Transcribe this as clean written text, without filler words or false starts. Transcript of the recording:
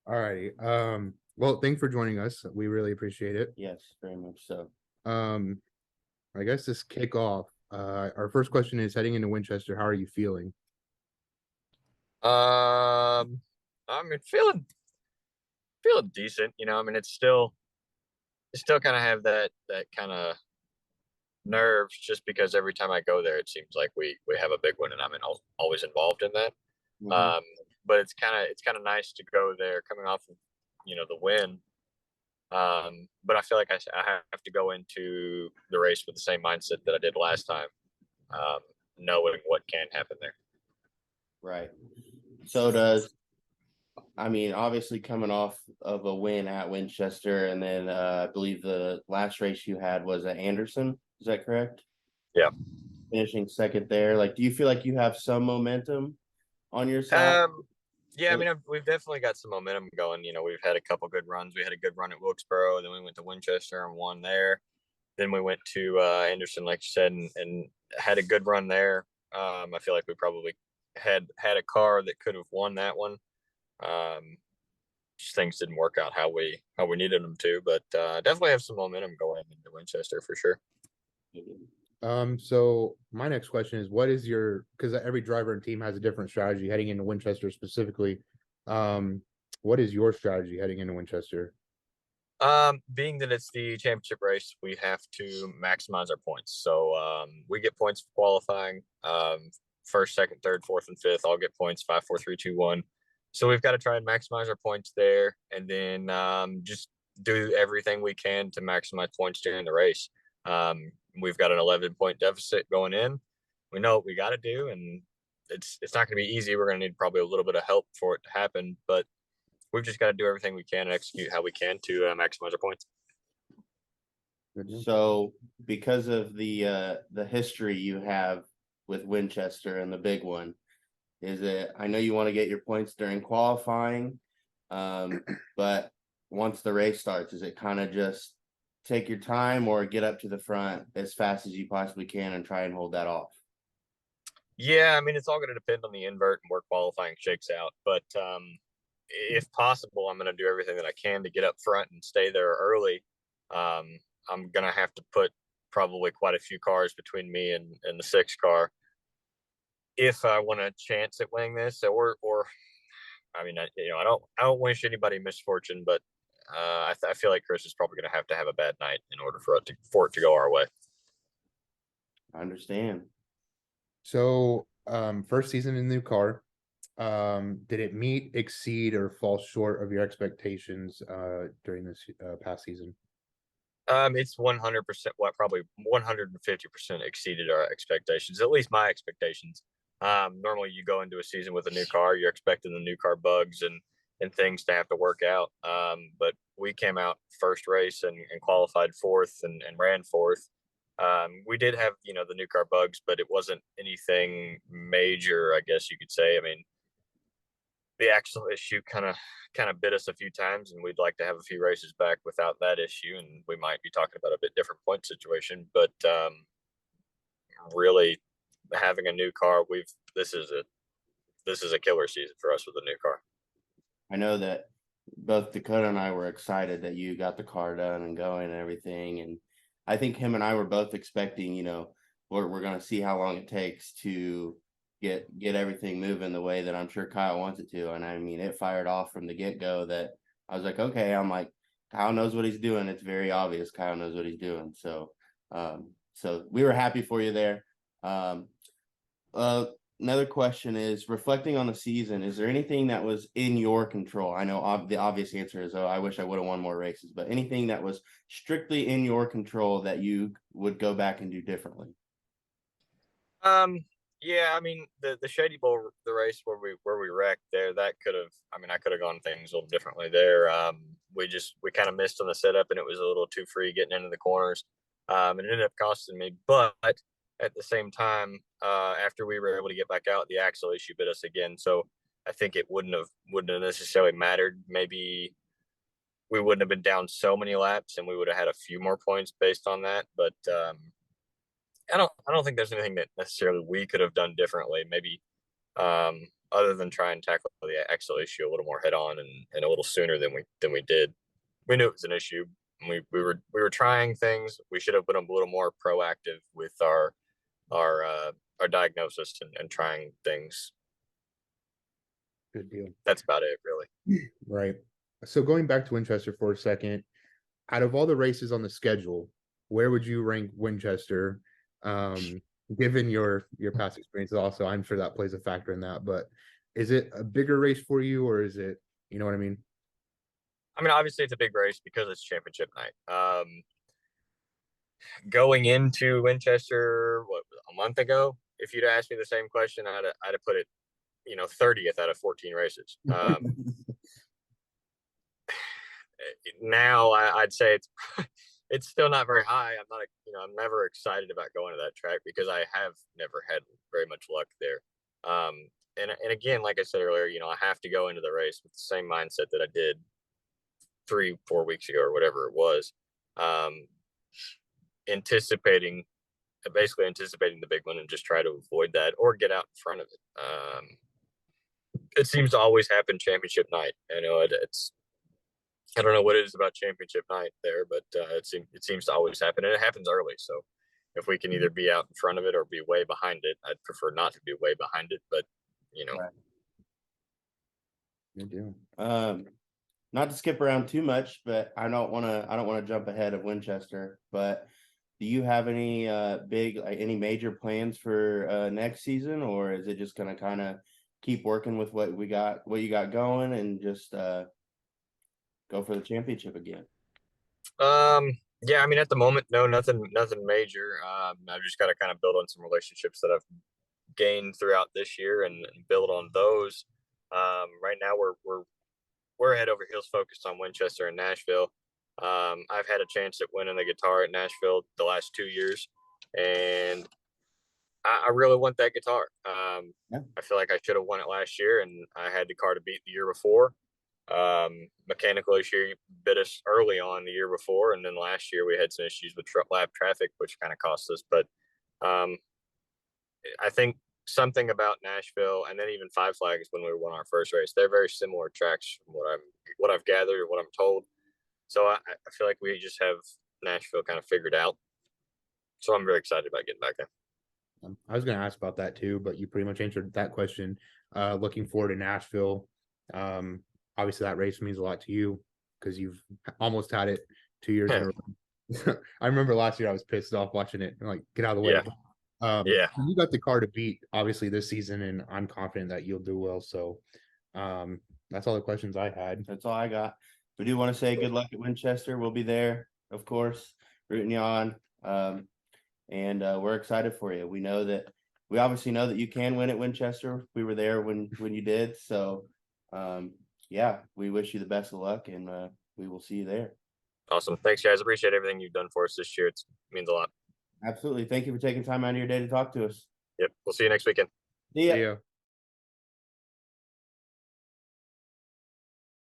All righty. Well, thanks for joining us. We really appreciate it. Yes, very much so. Um, I guess this kickoff. Our first question is heading into Winchester. How are you feeling? Um, I mean, feeling decent. I mean, it's still kind of have that kind of nerves, just because every time I go there, it seems like we have a big one, and always involved in that. Hmm. Um, but it's kind of nice to go there, coming off of the win. But I feel like I have to go into the race with the same mindset that I did last time, um, knowing what can happen there. Right. So does I mean, obviously coming off of a win at Winchester, and then I believe the last race you had was at Anderson. Is that correct? Yeah. Finishing second there. Like, do you feel like you have some momentum on your side? Um, yeah, I mean, we've definitely got some momentum going. We've had a couple good runs. We had a good run at Wilkesboro, then we went to Winchester and won there. Then we went to Anderson, like you said, and had a good run there. I feel like we probably had a car that could have won that one. Um, just things didn't work out how we needed them to, but definitely have some momentum going into Winchester for sure. So my next question is, what is your, because every driver and team has a different strategy heading into Winchester specifically. Um, what is your strategy heading into Winchester? Being that it's the championship race, we have to maximize our points. So we get points for qualifying. First, second, third, fourth, and fifth all get points. 5, 4, 3, 2, 1. So we've got to try and maximize our points there, and then just do everything we can to maximize points during the race. We've got an 11-point deficit going in. We know what we got to do, and it's not going to be easy. We're going to need probably a little bit of help for it to happen, but we've just got to do everything we can and execute how we can to maximize our points. So, because of the history you have with Winchester and the big one, is it? I know you want to get your points during qualifying, but once the race starts, is it kind of just take your time or get up to the front as fast as you possibly can and try and hold that off? Yeah, I mean, it's all going to depend on the invert and where qualifying shakes out. But if possible, I'm going to do everything that I can to get up front and stay there early. I'm going to have to put probably quite a few cars between me and the sixth car if I want a chance at winning this. Or I mean, I don't wish anybody misfortune, but I feel like Chris is probably going to have a bad night in order for it to go our way. I understand. So, first season in the new car. Did it meet, exceed, or fall short of your expectations during this past season? It's 100%, what probably 150% exceeded our expectations, at least my expectations. Normally, you go into a season with a new car, you're expecting the new car bugs and things to have to work out. But we came out first race and qualified fourth and ran fourth. We did have the new car bugs, but it wasn't anything major, I guess you could say. I mean, the axle issue kind of bit us a few times, and we'd like to have a few races back without that issue, and we might be talking about a bit different point situation. But really, having a new car, we've this is a killer season for us with a new car. I know that both Dakota and I were excited that you got the car done and going and everything. And I think him and I were both expecting, we're going to see how long it takes to get everything moving the way that I'm sure Kyle wants it to. And I mean, it fired off from the get-go that I was like, okay, I'm like, Kyle knows what he's doing. It's very obvious Kyle knows what he's doing. So we were happy for you there. Um, Another question is, reflecting on the season, is there anything that was in your control? I know the obvious answer is, oh, I wish I would have won more races, but anything that was strictly in your control that you would go back and do differently? Yeah, I mean the Shady Bowl, the race where we wrecked there, that could have, I mean, I could have gone things a little differently there. We kind of missed on the setup, and it was a little too free getting into the corners. It ended up costing me, but at the same time, after we were able to get back out, the axle issue bit us again. So I think it wouldn't have necessarily mattered. Maybe we wouldn't have been down so many laps, and we would have had a few more points based on that. But I don't think there's anything that necessarily we could have done differently. Maybe other than try and tackle the axle issue a little more head on and a little sooner than we did. We knew it was an issue. We were trying things. We should have been a little more proactive with our diagnosis and trying things. Good deal. That's about it, really. Right. So going back to Winchester for a second, out of all the races on the schedule, where would you rank Winchester? Given your past experiences, also, I'm sure that plays a factor in that. But is it a bigger race for you, or is it, you know what I mean? I mean, obviously it's a big race because it's championship night. Going into Winchester, a month ago, if you'd asked me the same question, I'd have put it, 30th out of 14 races. Now I'd say it's still not very high. I'm never excited about going to that track because I have never had very much luck there. And again, like I said earlier, I have to go into the race with the same mindset that I did 3-4 weeks ago or whatever it was. Basically anticipating the big one and just try to avoid that or get out in front of it. It seems to always happen championship night. I know it's, I don't know what it is about championship night there, but it seems to always happen, and it happens early. So if we can either be out in front of it or be way behind it, I'd prefer not to be way behind it, but Right. Good deal. Not to skip around too much, but I don't want to jump ahead of Winchester, but do you have any any major plans for next season, or is it just going to kind of keep working with what you got going and just go for the championship again? Yeah, I mean, at the moment, no, nothing major. I've just got to kind of build on some relationships that I've gained throughout this year and build on those. Right now we're head over heels focused on Winchester and Nashville. I've had a chance at winning the guitar at Nashville the last 2 years, and I really want that guitar. Yeah. I feel like I should have won it last year, and I had the car to beat the year before. Mechanical issue bit us early on the year before, and then last year we had some issues with lap traffic, which kind of cost us. But I think something about Nashville and then even Five Flags when we won our first race, they're very similar tracks from what I've gathered or what I'm told. So I feel like we just have Nashville kind of figured out. So I'm very excited about getting back there. I was going to ask about that too, but you pretty much answered that question. Looking forward to Nashville. Obviously that race means a lot to you because you've almost had it 2 years in a row. I remember last year I was pissed off watching it and like, get out of the way. Yeah. You got the car to beat obviously this season, and I'm confident that you'll do well. So that's all the questions I had. That's all I got. We do want to say good luck at Winchester. We'll be there, of course, rooting you on. And we're excited for you. We obviously know that you can win at Winchester. We were there when you did. So yeah, we wish you the best of luck, and we will see you there. Awesome. Thanks, guys. Appreciate everything you've done for us this year. It means a lot. Absolutely. Thank you for taking time out of your day to talk to us. Yep. We'll see you next weekend. See ya. See ya.